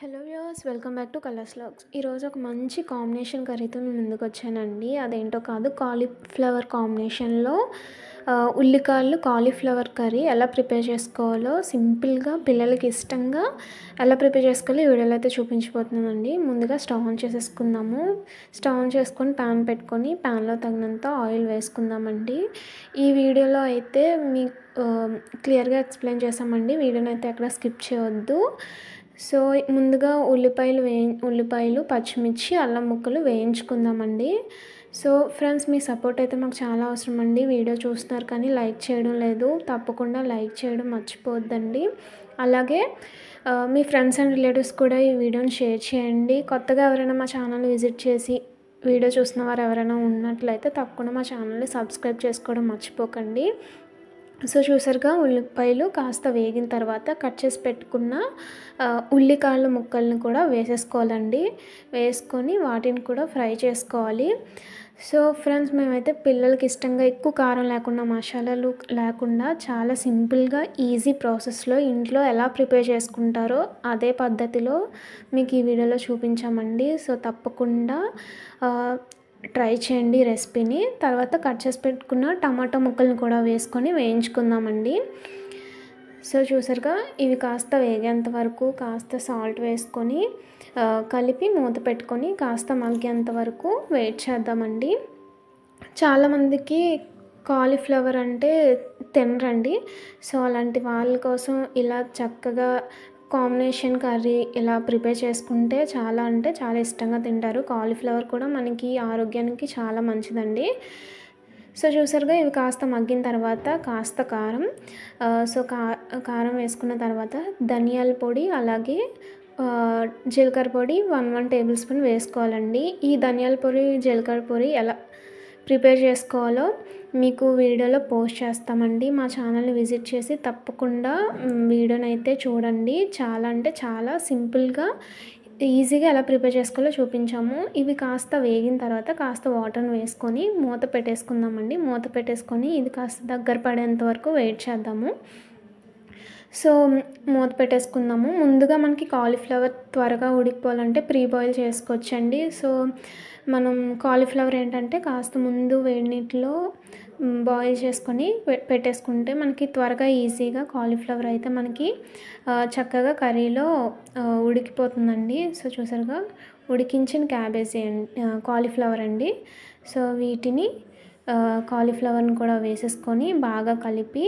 Hello viewers, welcome back to colours vlogs. ఈరోజు ఒక మంచి కాంబినేషన్ కర్రీతో మీ ముందుకు వచ్చానండి. అదేంటో కాదు, కాలీఫ్లవర్ కాంబినేషన్లో ఉల్లికాయలు కాలీఫ్లవర్ కర్రీ ఎలా ప్రిపేర్ చేసుకోవాలో సింపుల్గా పిల్లలకి ఇష్టంగా ఎలా ప్రిపేర్ చేసుకోవాలో ఈ వీడియోలో అయితే చూపించబోతున్నానండి. ముందుగా స్టవ్ ఆన్ చేసేసుకుందాము. స్టవ్ ఆన్ చేసుకొని ప్యాన్ పెట్టుకొని ప్యాన్లో తగినంత ఆయిల్ వేసుకుందామండి. ఈ వీడియోలో అయితే మీకు క్లియర్గా ఎక్స్ప్లెయిన్ చేసామండి. వీడియోని అయితే ఎక్కడ స్కిప్ చేయవద్దు. సో ముందుగా ఉల్లిపాయలు, పచ్చిమిర్చి, అల్లం ముక్కలు వేయించుకుందామండి. సో ఫ్రెండ్స్, మీ సపోర్ట్ అయితే మాకు చాలా అవసరం అండి. వీడియో చూస్తున్నారు కానీ లైక్ చేయడం లేదు. తప్పకుండా లైక్ చేయడం మర్చిపోవద్దండి. అలాగే మీ ఫ్రెండ్స్ అండ్ రిలేటివ్స్ కూడా ఈ వీడియోని షేర్ చేయండి. కొత్తగా ఎవరైనా మా ఛానల్ విజిట్ చేసి వీడియో చూసిన వారు ఎవరైనా ఉన్నట్లయితే తప్పకుండా మా ఛానల్ని సబ్స్క్రైబ్ చేసుకోవడం మర్చిపోకండి. సో చూసారుగా, ఉల్లిపాయలు కాస్త వేగిన తర్వాత కట్ చేసి పెట్టుకున్న ఉల్లికాయల ముక్కల్ని కూడా వేసేసుకోవాలండి. వేసుకొని వాటిని కూడా ఫ్రై చేసుకోవాలి. సో ఫ్రెండ్స్, మేమైతే పిల్లలకి ఇష్టంగా ఎక్కువ కారం లేకుండా, మసాలాలు లేకుండా చాలా సింపుల్గా ఈజీ ప్రాసెస్లో ఇంట్లో ఎలా ప్రిపేర్ చేసుకుంటారో అదే పద్ధతిలో మీకు ఈ వీడియోలో చూపించామండి. సో తప్పకుండా ట్రై చేయండి రెసిపీని. తర్వాత కట్ చేసి పెట్టుకున్న టమాటో ముక్కల్ని కూడా వేసుకొని వేయించుకుందామండి. సో చూసారుగా, ఇవి కాస్త వేగేంత వరకు కాస్త సాల్ట్ వేసుకొని కలిపి మూత పెట్టుకొని కాస్త మగ్గేంత వరకు వెయిట్ చేద్దామండి. చాలామందికి కాలీఫ్లవర్ అంటే తినరండి. సో అలాంటి వాళ్ళ కోసం ఇలా చక్కగా కాంబినేషన్ కర్రీ ఇలా ప్రిపేర్ చేసుకుంటే చాలా అంటే చాలా ఇష్టంగా తింటారు. కాలీఫ్లవర్ కూడా మనకి ఆరోగ్యానికి చాలా మంచిదండి. సో చూసారుగా, ఇవి కాస్త మగ్గిన తర్వాత కాస్త కారం, కారం వేసుకున్న తర్వాత ధనియాల పొడి, అలాగే జీలకర్ర పొడి 1 టేబుల్ స్పూన్ వేసుకోవాలండి. ఈ ధనియాల పొడి, జీలకర్ర పొడి ఎలా ప్రిపేర్ చేసుకోవాలో మీకు వీడియోలో పోస్ట్ చేస్తామండి. మా ఛానల్ని విజిట్ చేసి తప్పకుండా వీడియోని అయితే చూడండి. చాలా అంటే చాలా సింపుల్గా ఈజీగా ఎలా ప్రిపేర్ చేసుకోవాలో చూపించాము. ఇవి కాస్త వేగిన తర్వాత కాస్త వాటర్ని వేసుకొని మూత పెట్టేసుకుందామండి. మూత పెట్టేసుకొని ఇది కాస్త దగ్గర పడేంత వరకు వెయిట్ చేద్దాము. సో మూత పెట్టేసుకుందాము. ముందుగా మనకి కాలీఫ్లవర్ త్వరగా ఉడికిపోవాలంటే ప్రీ బాయిల్ చేసుకోవచ్చండి. సో మనం కాలీఫ్లవర్ ఏంటంటే కాస్త ముందు వేడి నీటిలో బాయిల్ చేసుకొని పెట్టేసుకుంటే మనకి త్వరగా ఈజీగా కాలీఫ్లవర్ అయితే మనకి చక్కగా కర్రీలో ఉడికిపోతుందండి. సో చూసారుగా, ఉడికించిన క్యాబేజీ కాలీఫ్లవర్ అండి. సో వీటిని కాలీఫ్లవర్ని కూడా వేసేసుకొని బాగా కలిపి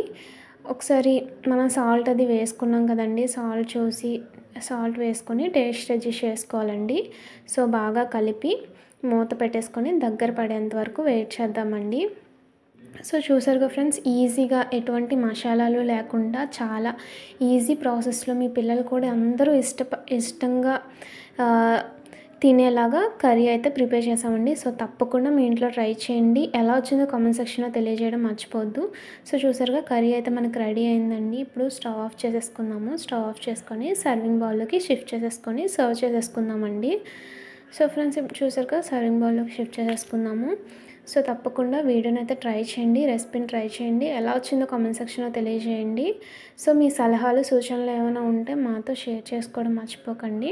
ఒకసారి మనం సాల్ట్ అది వేసుకున్నాం కదండి, సాల్ట్ వేసుకొని టేస్ట్ అడ్జస్ట్ చేసుకోవాలండి. సో బాగా కలిపి మూత పెట్టేసుకొని దగ్గర పడేంత వరకు వెయిట్ చేద్దామండి. సో చూసారుగా ఫ్రెండ్స్, ఈజీగా ఎటువంటి మసాలాలు లేకుండా చాలా ఈజీ ప్రాసెస్లో మీ పిల్లలు కూడా అందరూ ఇష్టంగా తినేలాగా కర్రీ అయితే ప్రిపేర్ చేసామండి. సో తప్పకుండా మీ ఇంట్లో ట్రై చేయండి. ఎలా వచ్చిందో కామెంట్ సెక్షన్లో తెలియజేయడం మర్చిపోవద్దు. సో చూసారుగా, కర్రీ అయితే మనకు రెడీ అయిందండి. ఇప్పుడు స్టవ్ ఆఫ్ చేసేసుకుందాము. స్టవ్ ఆఫ్ చేసుకొని సర్వింగ్ బౌల్లోకి షిఫ్ట్ చేసేసుకొని సర్వ్ చేసేసుకుందామండి. సో ఫ్రెండ్స్, ఇప్పుడు చూసారుగా సర్వింగ్ బౌల్లోకి షిఫ్ట్ చేసేసుకుందాము. సో తప్పకుండా వీడియోని అయితే ట్రై చేయండి, రెసిపీని ట్రై చేయండి. ఎలా వచ్చిందో కామెంట్ సెక్షన్లో తెలియజేయండి. సో మీ సలహాలు, సూచనలు ఏమైనా ఉంటే మాతో షేర్ చేసుకోవడం మర్చిపోకండి.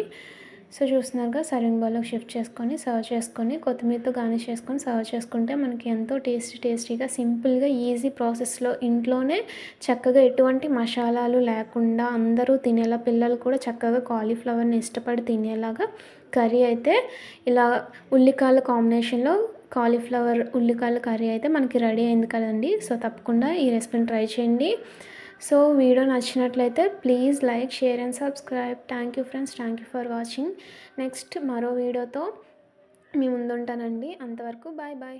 సో చూస్తున్నారుగా, సర్వింగ్ బౌల్లోకి షిఫ్ట్ చేసుకొని సర్వ్ చేసుకొని కొత్తిమీరతో గార్నిష్ చేసుకొని సర్వ్ చేసుకుంటే మనకి ఎంతో టేస్టీగా సింపుల్గా ఈజీ ప్రాసెస్లో ఇంట్లోనే చక్కగా ఎటువంటి మసాలాలు లేకుండా అందరూ తినేలా, పిల్లలు కూడా చక్కగా కాలీఫ్లవర్ని ఇష్టపడి తినేలాగా కర్రీ అయితే ఇలా ఉల్లికాయల కాంబినేషన్లో కాలీఫ్లవర్ ఉల్లికాయల కర్రీ అయితే మనకి రెడీ అయింది కదండి. సో తప్పకుండా ఈ రెసిపీని ట్రై చేయండి. సో వీడియో నచ్చినట్లయితే please like, share and subscribe. Thank you friends, thank you for watching. Next మరో వీడియోతో మీ ముందుంటానండి. అంతవరకు బాయ్ బాయ్.